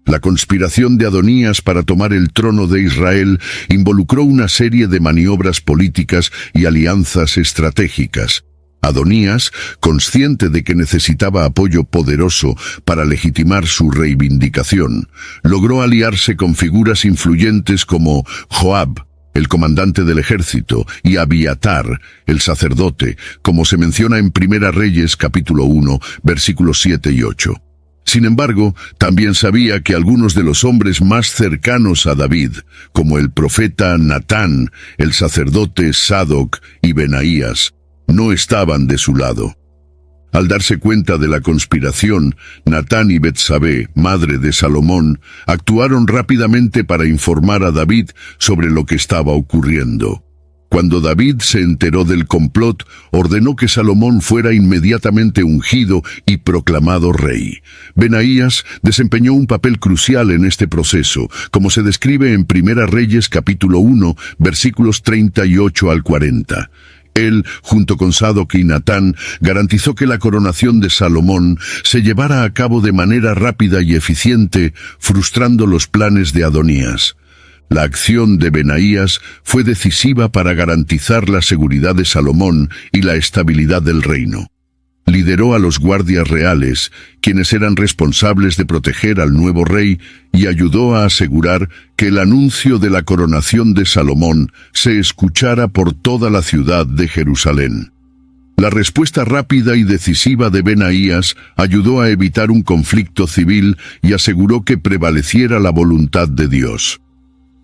La conspiración de Adonías para tomar el trono de Israel involucró una serie de maniobras políticas y alianzas estratégicas. Adonías, consciente de que necesitaba apoyo poderoso para legitimar su reivindicación, logró aliarse con figuras influyentes como Joab, el comandante del ejército, y Abiatar, el sacerdote, como se menciona en Primera Reyes capítulo 1, versículos 7 y 8. Sin embargo, también sabía que algunos de los hombres más cercanos a David, como el profeta Natán, el sacerdote Sadoc y Benaías, no estaban de su lado. Al darse cuenta de la conspiración, Natán y Betsabé, madre de Salomón, actuaron rápidamente para informar a David sobre lo que estaba ocurriendo. Cuando David se enteró del complot, ordenó que Salomón fuera inmediatamente ungido y proclamado rey. Benaías desempeñó un papel crucial en este proceso, como se describe en Primera Reyes capítulo 1, versículos 38 al 40. Él, junto con Sadoc y Natán, garantizó que la coronación de Salomón se llevara a cabo de manera rápida y eficiente, frustrando los planes de Adonías. La acción de Benaías fue decisiva para garantizar la seguridad de Salomón y la estabilidad del reino. Lideró a los guardias reales, quienes eran responsables de proteger al nuevo rey, y ayudó a asegurar que el anuncio de la coronación de Salomón se escuchara por toda la ciudad de Jerusalén. La respuesta rápida y decisiva de Benaías ayudó a evitar un conflicto civil y aseguró que prevaleciera la voluntad de Dios.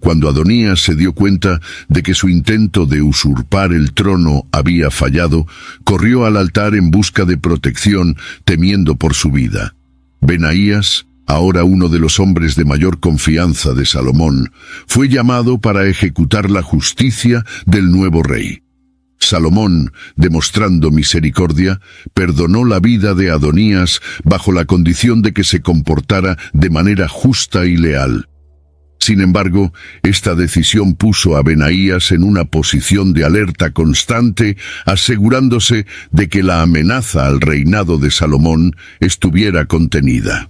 Cuando Adonías se dio cuenta de que su intento de usurpar el trono había fallado, corrió al altar en busca de protección, temiendo por su vida. Benaías, ahora uno de los hombres de mayor confianza de Salomón, fue llamado para ejecutar la justicia del nuevo rey. Salomón, demostrando misericordia, perdonó la vida de Adonías bajo la condición de que se comportara de manera justa y leal. Sin embargo, esta decisión puso a Benaías en una posición de alerta constante, asegurándose de que la amenaza al reinado de Salomón estuviera contenida.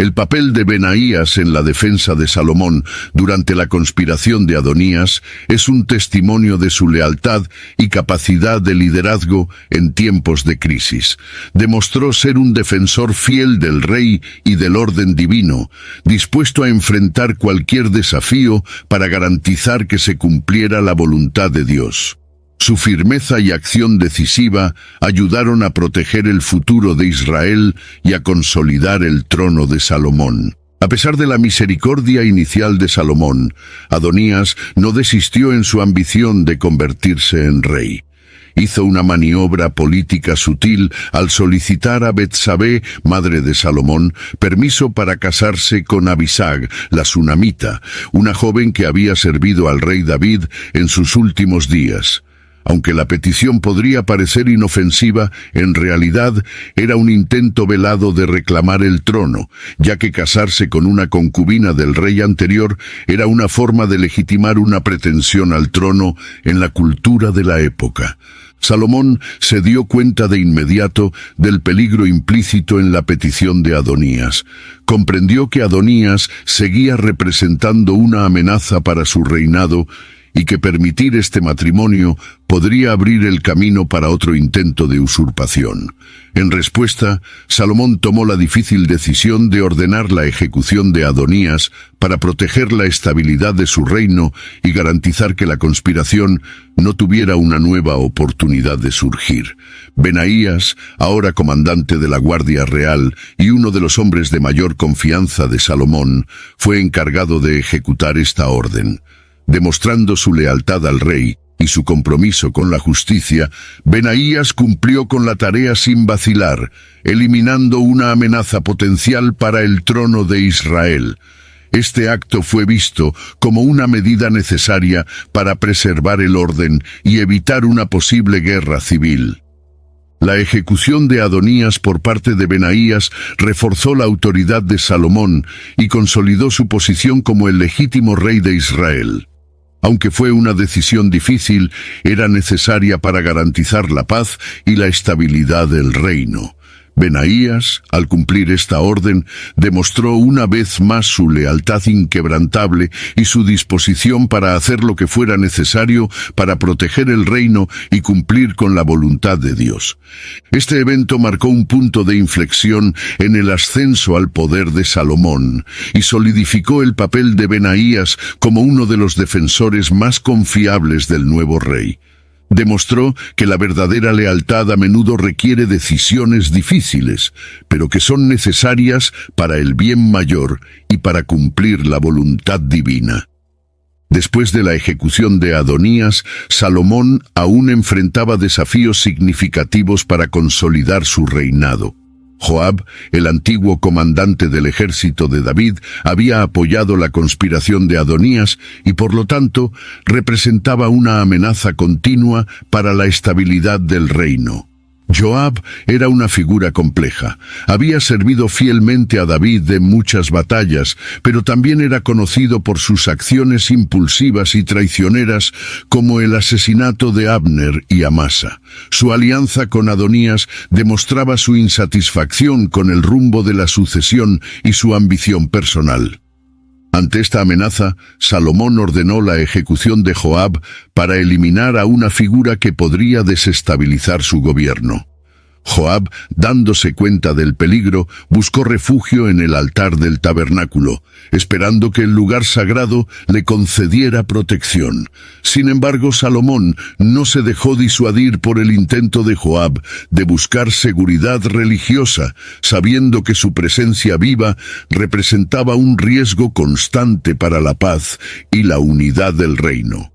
El papel de Benaías en la defensa de Salomón durante la conspiración de Adonías es un testimonio de su lealtad y capacidad de liderazgo en tiempos de crisis. Demostró ser un defensor fiel del rey y del orden divino, dispuesto a enfrentar cualquier desafío para garantizar que se cumpliera la voluntad de Dios. Su firmeza y acción decisiva ayudaron a proteger el futuro de Israel y a consolidar el trono de Salomón. A pesar de la misericordia inicial de Salomón, Adonías no desistió en su ambición de convertirse en rey. Hizo una maniobra política sutil al solicitar a Betsabé, madre de Salomón, permiso para casarse con Abisag, la sunamita, una joven que había servido al rey David en sus últimos días. Aunque la petición podría parecer inofensiva, en realidad era un intento velado de reclamar el trono, ya que casarse con una concubina del rey anterior era una forma de legitimar una pretensión al trono en la cultura de la época. Salomón se dio cuenta de inmediato del peligro implícito en la petición de Adonías. Comprendió que Adonías seguía representando una amenaza para su reinado y que permitir este matrimonio podría abrir el camino para otro intento de usurpación. En respuesta, Salomón tomó la difícil decisión de ordenar la ejecución de Adonías para proteger la estabilidad de su reino y garantizar que la conspiración no tuviera una nueva oportunidad de surgir. Benaías, ahora comandante de la Guardia Real y uno de los hombres de mayor confianza de Salomón, fue encargado de ejecutar esta orden. Demostrando su lealtad al rey y su compromiso con la justicia, Benaías cumplió con la tarea sin vacilar, eliminando una amenaza potencial para el trono de Israel. Este acto fue visto como una medida necesaria para preservar el orden y evitar una posible guerra civil. La ejecución de Adonías por parte de Benaías reforzó la autoridad de Salomón y consolidó su posición como el legítimo rey de Israel. Aunque fue una decisión difícil, era necesaria para garantizar la paz y la estabilidad del reino. Benaías, al cumplir esta orden, demostró una vez más su lealtad inquebrantable y su disposición para hacer lo que fuera necesario para proteger el reino y cumplir con la voluntad de Dios. Este evento marcó un punto de inflexión en el ascenso al poder de Salomón y solidificó el papel de Benaías como uno de los defensores más confiables del nuevo rey. Demostró que la verdadera lealtad a menudo requiere decisiones difíciles, pero que son necesarias para el bien mayor y para cumplir la voluntad divina. Después de la ejecución de Adonías, Salomón aún enfrentaba desafíos significativos para consolidar su reinado. Joab, el antiguo comandante del ejército de David, había apoyado la conspiración de Adonías y, por lo tanto, representaba una amenaza continua para la estabilidad del reino. Joab era una figura compleja. Había servido fielmente a David en muchas batallas, pero también era conocido por sus acciones impulsivas y traicioneras, como el asesinato de Abner y Amasa. Su alianza con Adonías demostraba su insatisfacción con el rumbo de la sucesión y su ambición personal. Ante esta amenaza, Salomón ordenó la ejecución de Joab para eliminar a una figura que podría desestabilizar su gobierno. Joab, dándose cuenta del peligro, buscó refugio en el altar del tabernáculo, esperando que el lugar sagrado le concediera protección. Sin embargo, Salomón no se dejó disuadir por el intento de Joab de buscar seguridad religiosa, sabiendo que su presencia viva representaba un riesgo constante para la paz y la unidad del reino.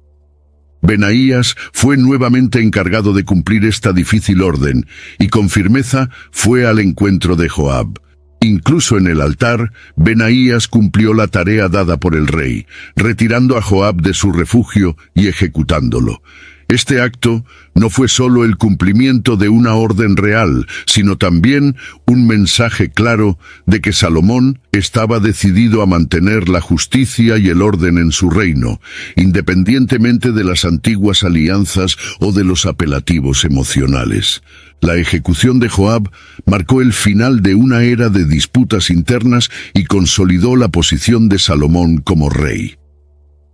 Benaías fue nuevamente encargado de cumplir esta difícil orden y con firmeza fue al encuentro de Joab. Incluso en el altar, Benaías cumplió la tarea dada por el rey, retirando a Joab de su refugio y ejecutándolo. Este acto no fue solo el cumplimiento de una orden real, sino también un mensaje claro de que Salomón estaba decidido a mantener la justicia y el orden en su reino, independientemente de las antiguas alianzas o de los apelativos emocionales. La ejecución de Joab marcó el final de una era de disputas internas y consolidó la posición de Salomón como rey.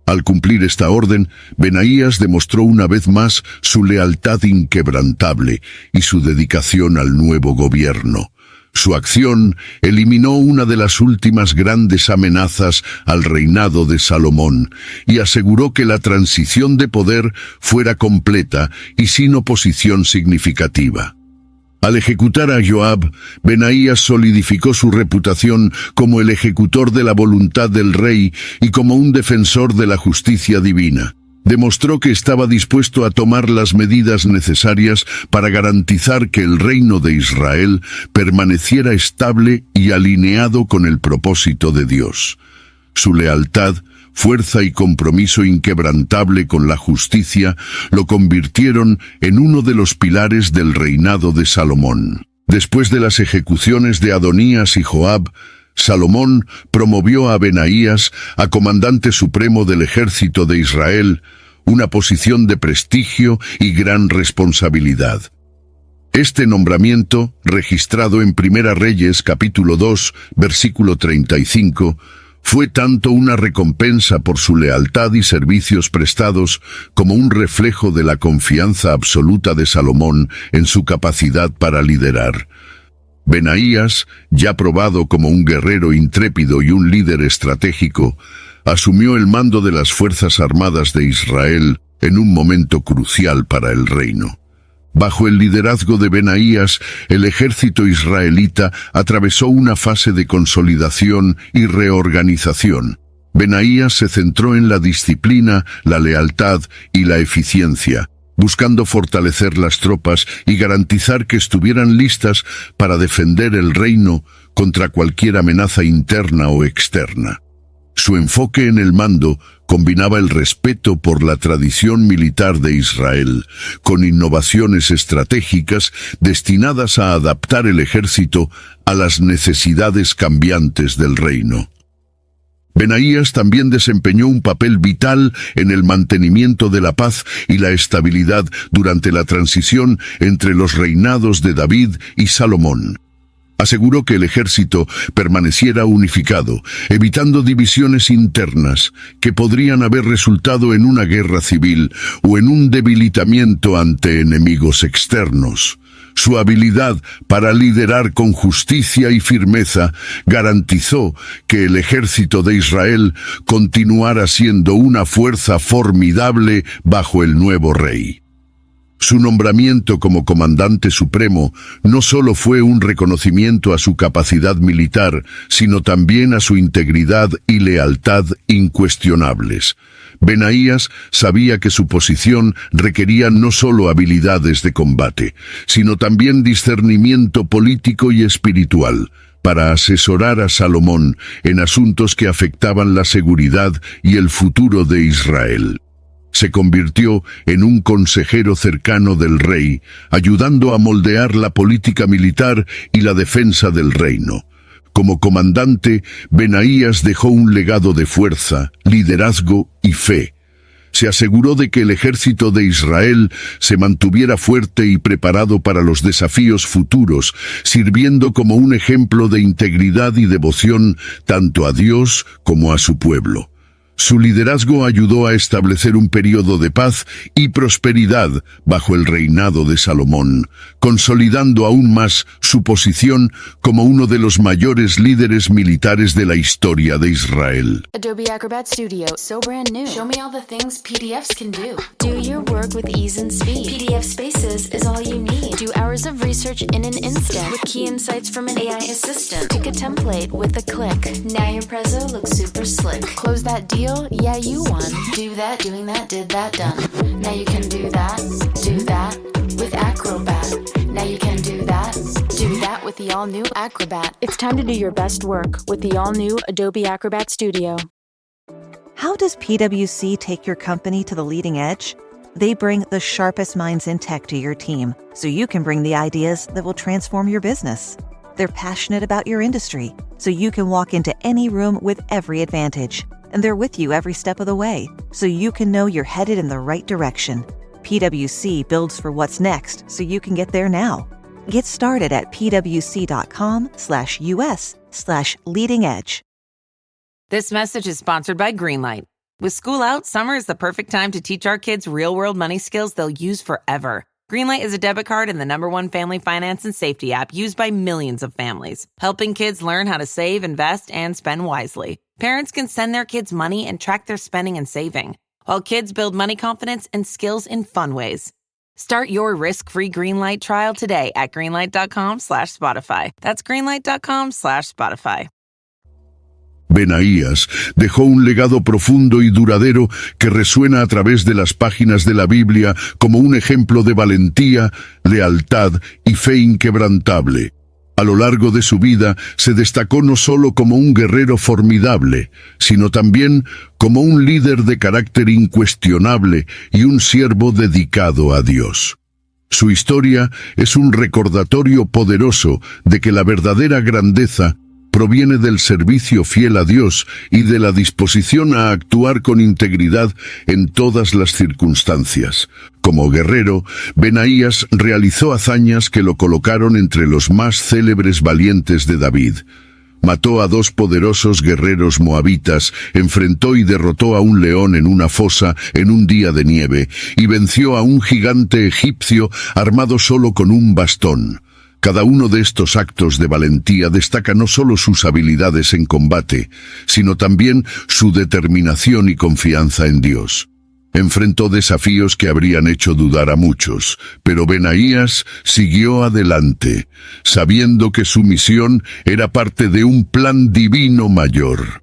Al cumplir esta orden, Benaías demostró una vez más su lealtad inquebrantable y su dedicación al nuevo gobierno. Su acción eliminó una de las últimas grandes amenazas al reinado de Salomón y aseguró que la transición de poder fuera completa y sin oposición significativa. Al ejecutar a Joab, Benaías solidificó su reputación como el ejecutor de la voluntad del rey y como un defensor de la justicia divina. Demostró que estaba dispuesto a tomar las medidas necesarias para garantizar que el reino de Israel permaneciera estable y alineado con el propósito de Dios. Su lealtad, fuerza y compromiso inquebrantable con la justicia lo convirtieron en uno de los pilares del reinado de Salomón. Después de las ejecuciones de Adonías y Joab, Salomón promovió a Benaías a comandante supremo del ejército de Israel, una posición de prestigio y gran responsabilidad. Este nombramiento, registrado en Primera Reyes capítulo 2, versículo 35, fue tanto una recompensa por su lealtad y servicios prestados como un reflejo de la confianza absoluta de Salomón en su capacidad para liderar. Benaías, ya probado como un guerrero intrépido y un líder estratégico, asumió el mando de las Fuerzas Armadas de Israel en un momento crucial para el reino. Bajo el liderazgo de Benaías, el ejército israelita atravesó una fase de consolidación y reorganización. Benaías se centró en la disciplina, la lealtad y la eficiencia, buscando fortalecer las tropas y garantizar que estuvieran listas para defender el reino contra cualquier amenaza interna o externa. Su enfoque en el mando combinaba el respeto por la tradición militar de Israel con innovaciones estratégicas destinadas a adaptar el ejército a las necesidades cambiantes del reino. Benaías también desempeñó un papel vital en el mantenimiento de la paz y la estabilidad durante la transición entre los reinados de David y Salomón. Aseguró que el ejército permaneciera unificado, evitando divisiones internas que podrían haber resultado en una guerra civil o en un debilitamiento ante enemigos externos. Su habilidad para liderar con justicia y firmeza garantizó que el ejército de Israel continuara siendo una fuerza formidable bajo el nuevo rey. Su nombramiento como comandante supremo no solo fue un reconocimiento a su capacidad militar, sino también a su integridad y lealtad incuestionables. Benaías sabía que su posición requería no solo habilidades de combate, sino también discernimiento político y espiritual, para asesorar a Salomón en asuntos que afectaban la seguridad y el futuro de Israel. Se convirtió en un consejero cercano del rey, ayudando a moldear la política militar y la defensa del reino. Como comandante, Benaías dejó un legado de fuerza, liderazgo y fe. Se aseguró de que el ejército de Israel se mantuviera fuerte y preparado para los desafíos futuros, sirviendo como un ejemplo de integridad y devoción tanto a Dios como a su pueblo. Su liderazgo ayudó a establecer un periodo de paz y prosperidad bajo el reinado de Salomón, consolidando aún más su posición como uno de los mayores líderes militares de la historia de Israel. Adobe Acrobat Studio, so brand new. Show me all the things PDFs can do. Do your work with ease and speed. PDF Spaces is all you need. Do hours of research in an instant with key insights from an AI assistant. Pick a template with a click. Now your prezzo looks super slick. Close that deal. Yeah, you won. Do that, doing that, did that, done. Now you can do that with Acrobat. Now you can do that with the all-new Acrobat. It's time to do your best work with the all-new Adobe Acrobat Studio. How does PwC take your company to the leading edge? They bring the sharpest minds in tech to your team, so you can bring the ideas that will transform your business. They're passionate about your industry, so you can walk into any room with every advantage. And they're with you every step of the way, so you can know you're headed in the right direction. PwC builds for what's next, so you can get there now. Get started at pwc.com/us/leading edge. This message is sponsored by Greenlight. With school out, summer is the perfect time to teach our kids real-world money skills they'll use forever. Greenlight is a debit card and the #1 family finance and safety app used by millions of families, helping kids learn how to save, invest, and spend wisely. Parents can send their kids money and track their spending and saving, while kids build money confidence and skills in fun ways. Start your risk-free Greenlight trial today at greenlight.com/Spotify. That's greenlight.com/Spotify. Benaías dejó un legado profundo y duradero que resuena a través de las páginas de la Biblia como un ejemplo de valentía, lealtad y fe inquebrantable. A lo largo de su vida se destacó no solo como un guerrero formidable, sino también como un líder de carácter incuestionable y un siervo dedicado a Dios. Su historia es un recordatorio poderoso de que la verdadera grandeza proviene del servicio fiel a Dios y de la disposición a actuar con integridad en todas las circunstancias. Como guerrero, Benaías realizó hazañas que lo colocaron entre los más célebres valientes de David. Mató a 2 poderosos guerreros moabitas, enfrentó y derrotó a un león en una fosa en un día de nieve, y venció a un gigante egipcio armado solo con un bastón. Cada uno de estos actos de valentía destaca no solo sus habilidades en combate, sino también su determinación y confianza en Dios. Enfrentó desafíos que habrían hecho dudar a muchos, pero Benaías siguió adelante, sabiendo que su misión era parte de un plan divino mayor.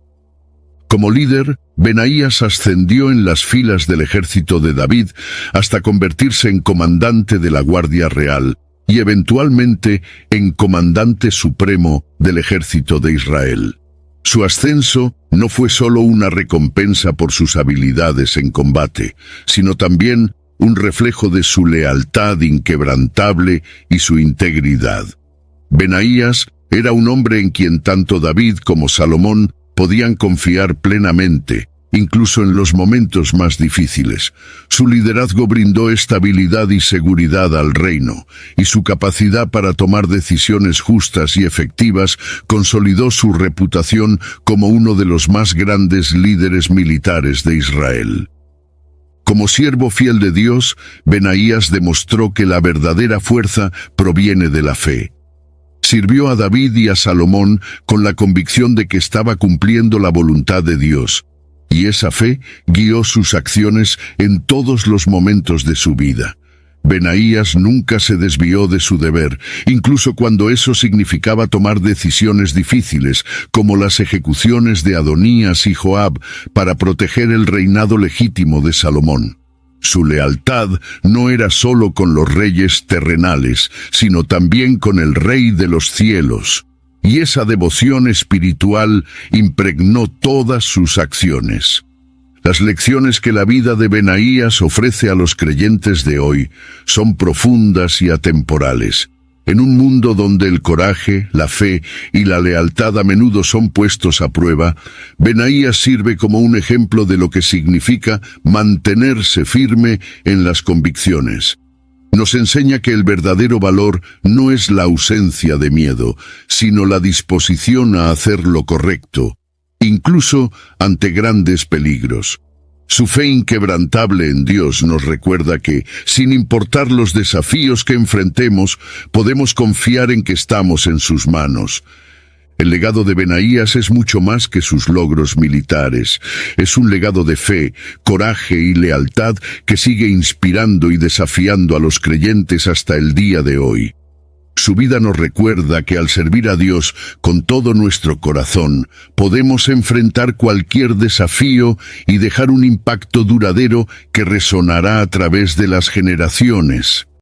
Como líder, Benaías ascendió en las filas del ejército de David hasta convertirse en comandante de la Guardia Real, y eventualmente en comandante supremo del ejército de Israel. Su ascenso no fue solo una recompensa por sus habilidades en combate, sino también un reflejo de su lealtad inquebrantable y su integridad. Benaías era un hombre en quien tanto David como Salomón podían confiar plenamente, incluso en los momentos más difíciles. Su liderazgo brindó estabilidad y seguridad al reino, y su capacidad para tomar decisiones justas y efectivas consolidó su reputación como uno de los más grandes líderes militares de Israel. Como siervo fiel de Dios, Benaías demostró que la verdadera fuerza proviene de la fe. Sirvió a David y a Salomón con la convicción de que estaba cumpliendo la voluntad de Dios, y esa fe guió sus acciones en todos los momentos de su vida. Benaías nunca se desvió de su deber, incluso cuando eso significaba tomar decisiones difíciles, como las ejecuciones de Adonías y Joab para proteger el reinado legítimo de Salomón. Su lealtad no era solo con los reyes terrenales, sino también con el Rey de los cielos. Y esa devoción espiritual impregnó todas sus acciones. Las lecciones que la vida de Benaías ofrece a los creyentes de hoy son profundas y atemporales. En un mundo donde el coraje, la fe y la lealtad a menudo son puestos a prueba, Benaías sirve como un ejemplo de lo que significa mantenerse firme en las convicciones. Nos enseña que el verdadero valor no es la ausencia de miedo, sino la disposición a hacer lo correcto, incluso ante grandes peligros. Su fe inquebrantable en Dios nos recuerda que, sin importar los desafíos que enfrentemos, podemos confiar en que estamos en sus manos. El legado de Benaías es mucho más que sus logros militares. Es un legado de fe, coraje y lealtad que sigue inspirando y desafiando a los creyentes hasta el día de hoy. Su vida nos recuerda que al servir a Dios con todo nuestro corazón, podemos enfrentar cualquier desafío y dejar un impacto duradero que resonará a través de las generaciones.